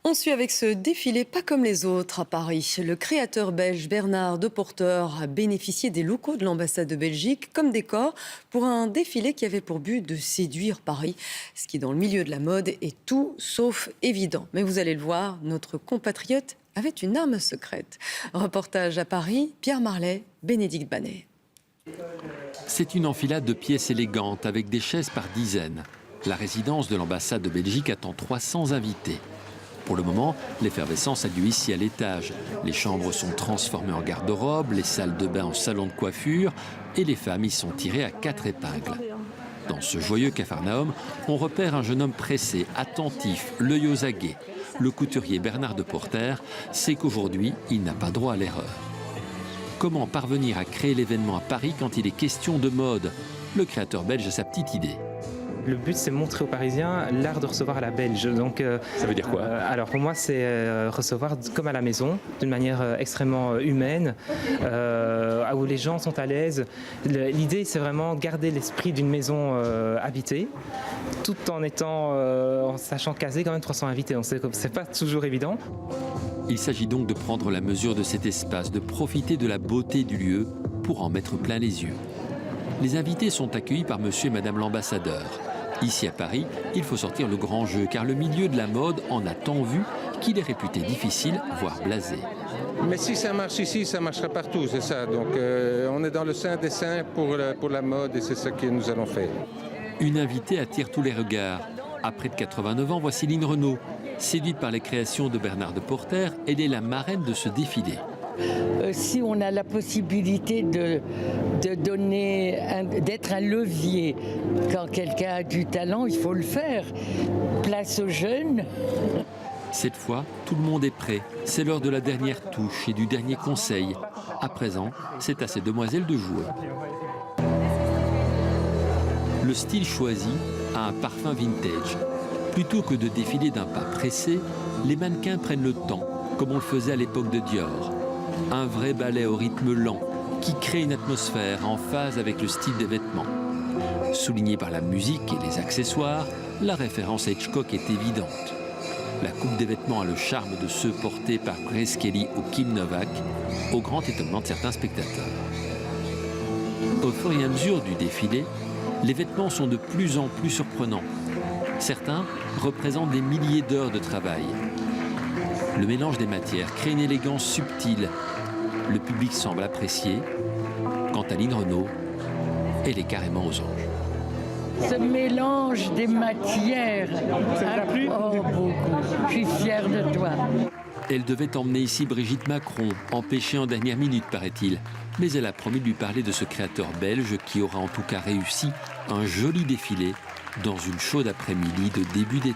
On suit avec ce défilé pas comme les autres à Paris. Le créateur belge Bernard Depoorter a bénéficié des locaux de l'ambassade de Belgique comme décor pour un défilé qui avait pour but de séduire Paris, ce qui dans le milieu de la mode est tout sauf évident. Mais vous allez le voir, notre compatriote avait une arme secrète. Reportage à Paris, Pierre Marlet, Bénédicte Banet. C'est une enfilade de pièces élégantes avec des chaises par dizaines. La résidence de l'ambassade de Belgique attend 300 invités. Pour le moment, l'effervescence a lieu ici à l'étage. Les chambres sont transformées en garde-robe, les salles de bain en salon de coiffure et les femmes y sont tirées à 4 épingles. Dans ce joyeux capharnaüm, on repère un jeune homme pressé, attentif, l'œil aux aguets. Le couturier Bernard Depoorter sait qu'aujourd'hui, il n'a pas droit à l'erreur. Comment parvenir à créer l'événement à Paris quand il est question de mode? Le créateur belge a sa petite idée. Le but, c'est montrer aux Parisiens l'art de recevoir à la belge. Donc, ça veut dire quoi? Alors pour moi, c'est recevoir comme à la maison, d'une manière extrêmement humaine, où les gens sont à l'aise. L'idée, c'est vraiment garder l'esprit d'une maison habitée, tout en sachant caser quand même 300 invités. Donc c'est pas toujours évident. Il s'agit donc de prendre la mesure de cet espace, de profiter de la beauté du lieu pour en mettre plein les yeux. Les invités sont accueillis par monsieur et madame l'ambassadeur. Ici à Paris, il faut sortir le grand jeu car le milieu de la mode en a tant vu qu'il est réputé difficile, voire blasé. Mais si ça marche ici, ça marchera partout, c'est ça. Donc on est dans le saint des saints pour la mode et c'est ça que nous allons faire. Une invitée attire tous les regards. À près de 89 ans, voici Céline Renaud. Séduite par les créations de Bernard Depoorter, elle est la marraine de ce défilé. Si on a la possibilité d'être un levier, quand quelqu'un a du talent, il faut le faire. Place aux jeunes. Cette fois, tout le monde est prêt. C'est l'heure de la dernière touche et du dernier conseil. À présent, c'est à ces demoiselles de jouer. Le style choisi a un parfum vintage. Plutôt que de défiler d'un pas pressé, les mannequins prennent le temps, comme on le faisait à l'époque de Dior. Un vrai ballet au rythme lent qui crée une atmosphère en phase avec le style des vêtements. Souligné par la musique et les accessoires, la référence à Hitchcock est évidente. La coupe des vêtements a le charme de ceux portés par Grace Kelly ou Kim Novak, au grand étonnement de certains spectateurs. Au fur et à mesure du défilé, les vêtements sont de plus en plus surprenants. Certains représentent des milliers d'heures de travail. Le mélange des matières crée une élégance subtile. Le public semble apprécier. Quant à Céline Renaud, elle est carrément aux anges. Ce mélange des matières. Ça vous a plu? Oh, beaucoup. Je suis fière de toi. Elle devait emmener ici Brigitte Macron, empêchée en dernière minute, paraît-il. Mais elle a promis de lui parler de ce créateur belge qui aura en tout cas réussi un joli défilé dans une chaude après-midi de début d'été.